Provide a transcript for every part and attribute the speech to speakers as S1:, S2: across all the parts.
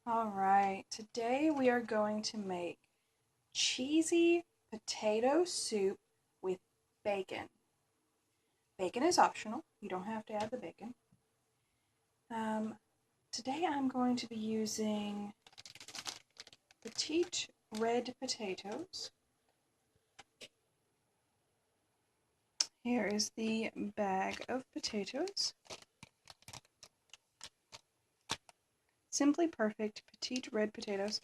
S1: Alright, today we are going to make cheesy potato soup with bacon. Bacon is optional, you don't have to add the bacon. Today I'm going to be using petite red potatoes. Here is the bag of potatoes. Simply Perfect petite red potatoes.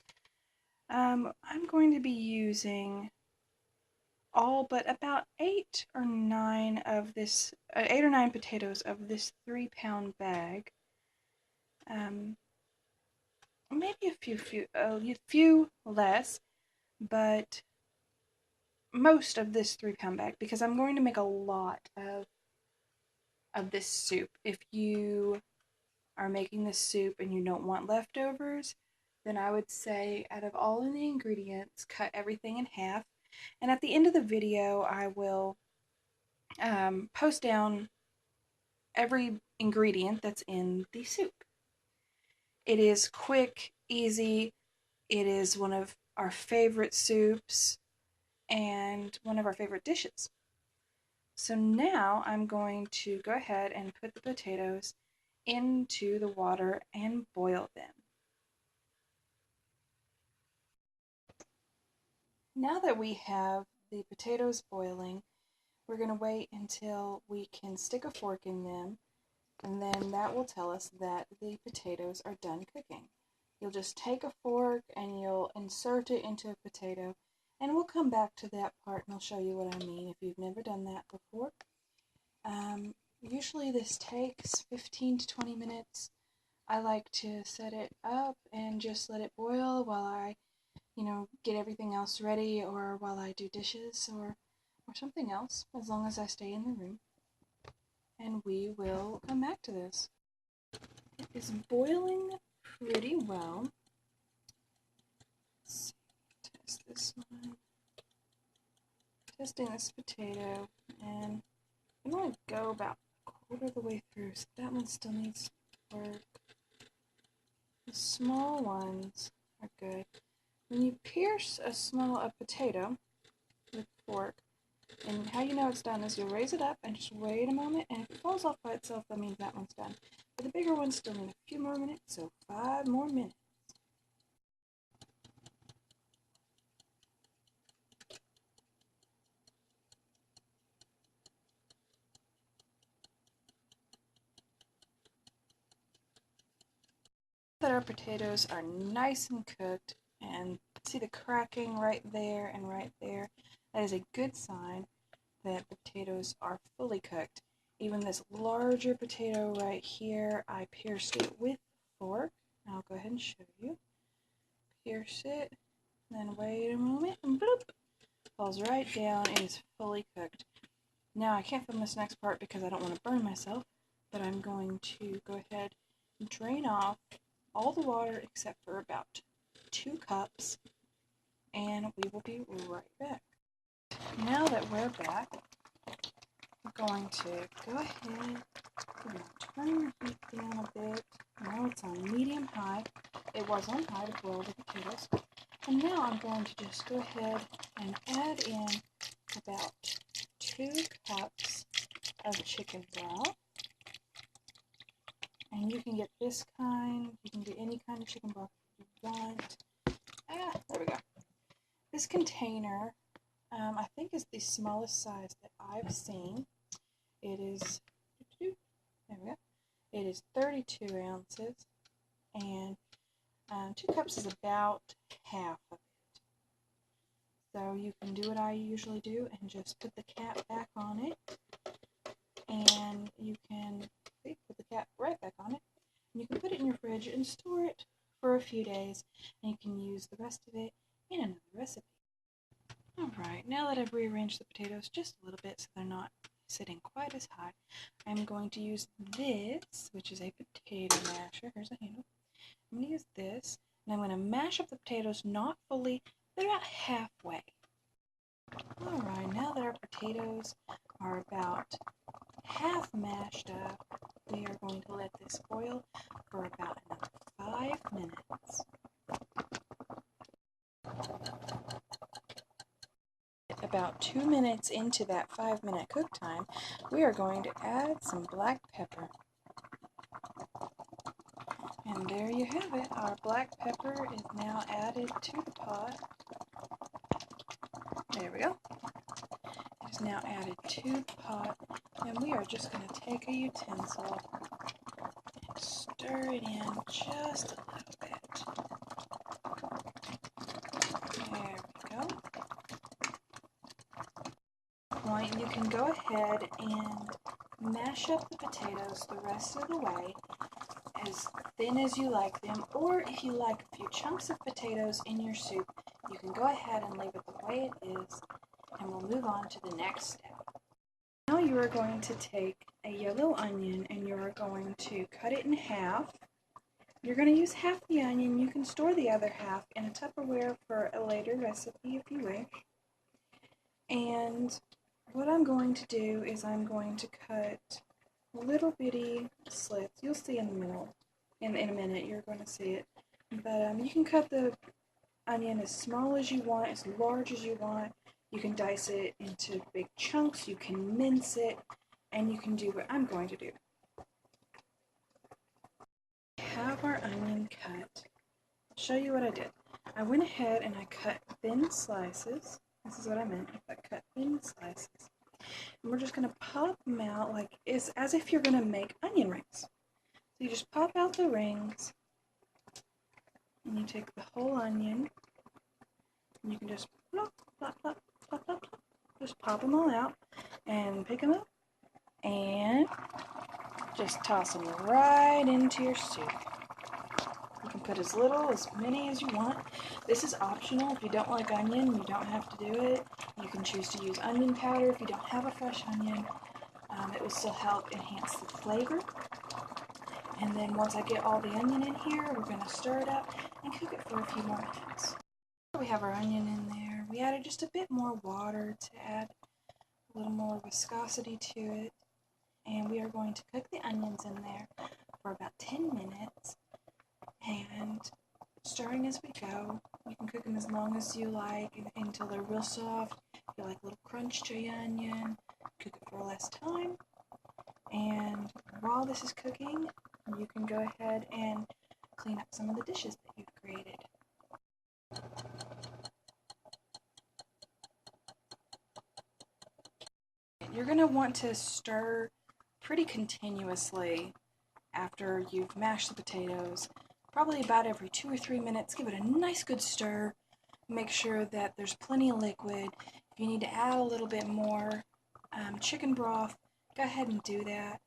S1: I'm going to be using all but about 8 or 9 potatoes of this 3-pound bag. Maybe a few less, but most of this 3-pound bag, because I'm going to make a lot of this soup. If you are making this soup and you don't want leftovers, then I would say out of all of the ingredients, cut everything in half. And at the end of the video, I will post down every ingredient that's in the soup. It is quick, easy. It is one of our favorite soups and one of our favorite dishes. So now I'm going to go ahead and put the potatoes into the water and boil them. Now that we have the potatoes boiling, we're going to wait until we can stick a fork in them, and then that will tell us that the potatoes are done cooking. You'll just take a fork and you'll insert it into a potato, and we'll come back to that part and I'll show you what I mean if you've never done that before. Usually this takes 15 to 20 minutes. I like to set it up and just let it boil while I get everything else ready, or while I do dishes or something else, as long as I stay in the room. And we will come back to this. It is boiling pretty well. Let's test this one. Testing this potato, and I'm going to go about a quarter of the way through, so that one still needs work. The small ones are good. When you pierce a potato with a fork, and how you know it's done is you'll raise it up and just wait a moment, and if it falls off by itself, that means that one's done. But the bigger ones still need a few more minutes, so 5 more minutes. That our potatoes are nice and cooked, and see the cracking right there and right there, that is a good sign that the potatoes are fully cooked. Even this larger potato right here, I pierced it with a fork. I'll go ahead and show you. Pierce it, then wait a moment, and bloop, falls right down. It is fully cooked. Now I can't film this next part because I don't want to burn myself, but I'm going to go ahead and drain off all the water except for about 2 cups, and we will be right back. Now that we're back, we're going to go ahead and turn your heat down a bit. Now it's on medium-high. It was on high to boil the potatoes. And now I'm going to just go ahead and add in about 2 cups of chicken broth. And you can get this kind, you can get any kind of chicken broth you want. There we go. This container, I think, is the smallest size that I've seen. It is, there we go. It is 32 ounces, and 2 cups is about half of it. So you can do what I usually do and just put the cap back on it, and you can put the cap right back on it, and you can put it in your fridge and store it for a few days, and you can use the rest of it in another recipe. Alright, now that I've rearranged the potatoes just a little bit so they're not sitting quite as high, I'm going to use this, which is a potato masher. Here's a handle. I'm going to use this, and I'm going to mash up the potatoes, not fully, but about halfway. Alright, now that our potatoes are about half mashed up, we are going to let this boil for about another 5 minutes. about 2 minutes into that 5-minute cook time, we are going to add some black pepper. And there you have it. Our black pepper is now added to the pot. There we go. It is now added to the pot, and we are just going to take a utensil and stir it in just a little bit. There we go. Point, you can go ahead and mash up the potatoes the rest of the way as thin as you like them, or if you like a few chunks of potatoes in your soup, you can go ahead and leave it the way it is, and we'll move on to the next step. Now you are going to take a yellow onion and you are going to cut it in half. You're going to use half the onion. You can store the other half in a Tupperware for a later recipe if you wish. And what I'm going to do is I'm going to cut little bitty slits. You'll see in the middle. In a minute, you're going to see it. But you can cut the onion as small as you want, as large as you want. You can dice it into big chunks. You can mince it, and you can do what I'm going to do. Have our onion cut. I'll show you what I did. I went ahead and I cut thin slices. This is what I meant. I cut thin slices. And we're just going to pop them out like it's as if you're going to make onion rings. So you just pop out the rings, and you take the whole onion, and you can just plop, plop, plop, plop, plop, plop. Just pop them all out, and pick them up, and just toss them right into your soup. You can put as little, as many as you want. This is optional. If you don't like onion, you don't have to do it. You can choose to use onion powder if you don't have a fresh onion. It will still help enhance the flavor. And then once I get all the onion in here, we're going to stir it up and cook it for a few more minutes. We have our onion in there. We added just a bit more water to add a little more viscosity to it. And we are going to cook the onions in there for about 10 minutes. And stirring as we go. You can cook them as long as you like until they're real soft. If you like a little crunch to your onion, cook it for less time. And while this is cooking, you can go ahead and clean up some of the dishes that you've created. You're going to want to stir pretty continuously after you've mashed the potatoes. Probably about every 2 or 3 minutes. Give it a nice good stir. Make sure that there's plenty of liquid. If you need to add a little bit more chicken broth, go ahead and do that.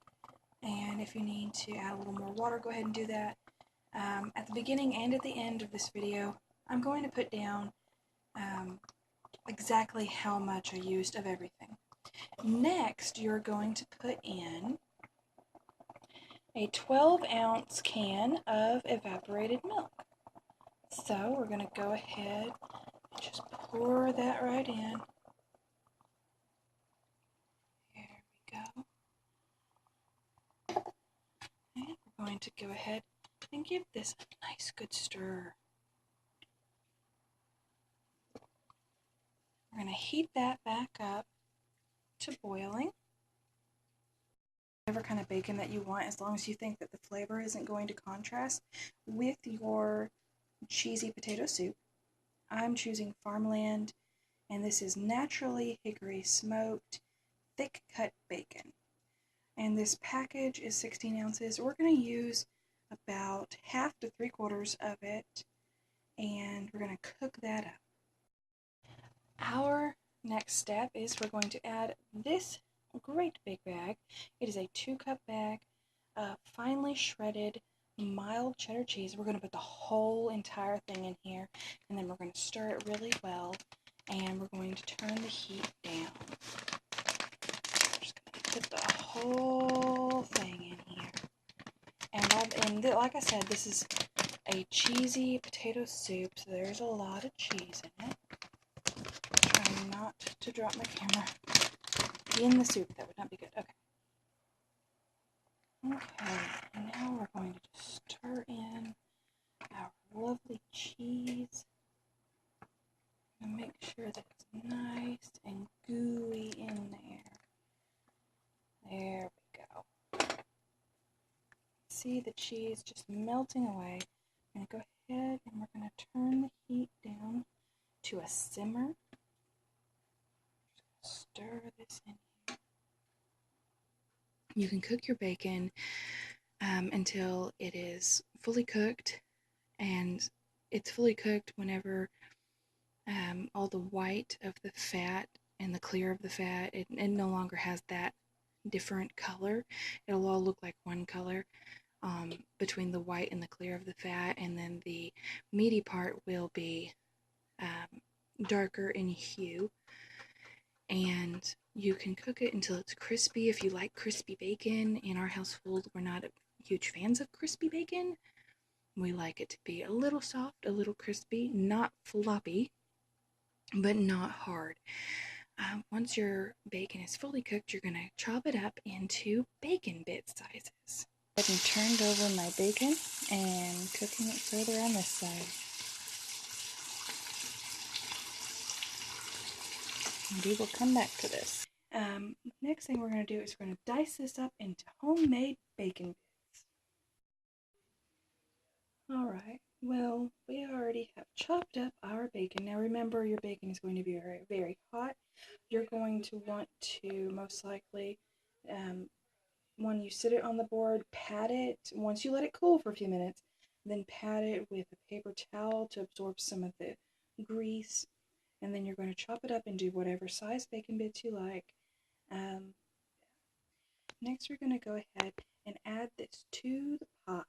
S1: And if you need to add a little more water, go ahead and do that. At the beginning and at the end of this video, I'm going to put down exactly how much I used of everything. Next, you're going to put in a 12-ounce can of evaporated milk. So we're going to go ahead and just pour that right in. There we go. And we're going to go ahead and give this a nice good stir. We're going to heat that back up to boiling. Whatever kind of bacon that you want, as long as you think that the flavor isn't going to contrast with your cheesy potato soup. I'm choosing Farmland, and this is naturally hickory smoked thick cut bacon. And this package is 16 ounces. We're going to use about half to 3/4 of it, and we're going to cook that up. Our next step is we're going to add this great big bag. It is a 2-cup bag of finely shredded mild cheddar cheese. We're going to put the whole entire thing in here, and then we're going to stir it really well, and we're going to turn the heat down. We're just going to put the whole thing in here. And like I said, this is a cheesy potato soup, so there's a lot of cheese in it. Trying not to drop my camera. In the soup, that would not be good. Okay. Okay, and now we're going to just stir in our lovely cheese and make sure that it's nice and gooey in there. There we go. See the cheese just melting away. I'm going to go ahead and we're going to turn the heat down to a simmer. Stir this in here. You can cook your bacon until it is fully cooked, and it's fully cooked whenever all the white of the fat and the clear of the fat, it no longer has that different color. It'll all look like one color between the white and the clear of the fat, and then the meaty part will be darker in hue. And you can cook it until it's crispy if you like crispy bacon. In our household, we're not huge fans of crispy bacon. We like it to be a little soft, a little crispy, not floppy, but not hard. Once your bacon is fully cooked, you're going to chop it up into bacon bit sizes. I have turned over my bacon and cooking it further on this side. And we will come back to this. Next thing we're going to do is we're going to dice this up into homemade bacon bits. Alright, well, we already have chopped up our bacon. Now remember, your bacon is going to be very, very hot. You're going to want to most likely, when you sit it on the board, pat it. Once you let it cool for a few minutes, then pat it with a paper towel to absorb some of the grease. And then you're going to chop it up and do whatever size bacon bits you like. Next, we're going to go ahead and add this to the pot.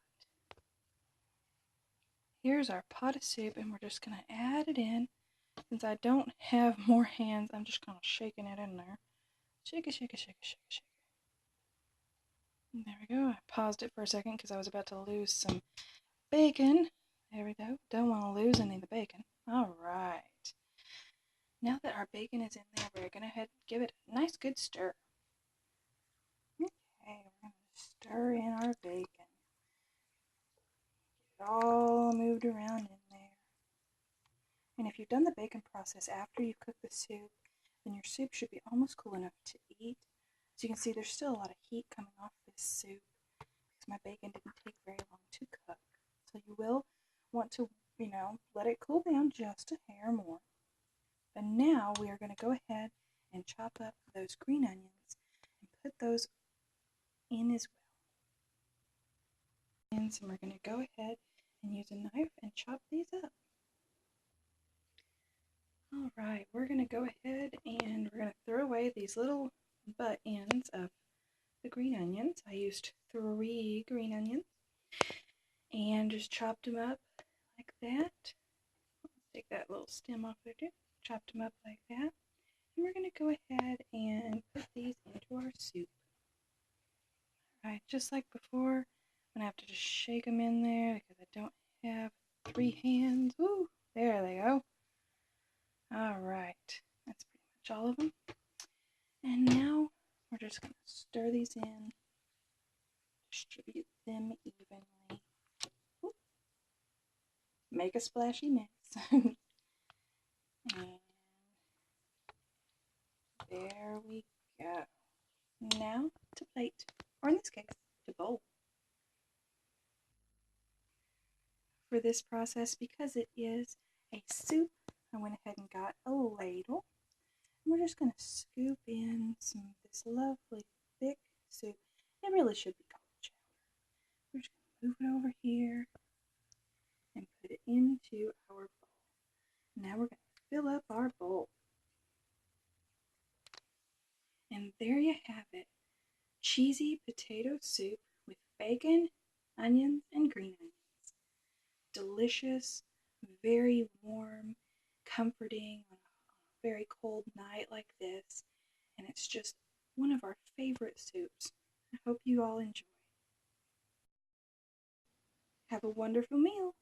S1: Here's our pot of soup, and we're just going to add it in. Since I don't have more hands, I'm just kind of shaking it in there. Shake it, shake it, shake it, shake it, shake it. There we go. I paused it for a second because I was about to lose some bacon. There we go. Don't want to lose any of the bacon. Alright. Now that our bacon is in there, we're going to give it a nice good stir. Okay, we're going to stir in our bacon. Get it all moved around in there. And if you've done the bacon process after you've cooked the soup, then your soup should be almost cool enough to eat. So you can see there's still a lot of heat coming off this soup because my bacon didn't take very long to cook. So you will want to, let it cool down just a hair more. But now we are going to go ahead and chop up those green onions and put those in as well. And so we're going to go ahead and use a knife and chop these up. Alright, we're going to go ahead and we're going to throw away these little butt ends of the green onions. I used 3 green onions and just chopped them up like that. Let's take that little stem off there too. Chopped them up like that. And we're going to go ahead and put these into our soup. Alright, just like before, I'm going to have to just shake them in there because I don't have 3 hands. Ooh, there they go. Alright, that's pretty much all of them. And now we're just going to stir these in, distribute them evenly. Ooh. Make a splashy mess. And there we go. Now to plate, or in this case, to bowl. For this process, because it is a soup, I went ahead and got a ladle. And we're just going to scoop in some of this lovely thick soup. It really should be called chowder. We're just going to move it over here and put it into our bowl. Now we're going to fill up our bowl. And there you have it. Cheesy potato soup with bacon, onions, and green onions. Delicious, very warm, comforting on a very cold night like this. And it's just one of our favorite soups. I hope you all enjoy. Have a wonderful meal.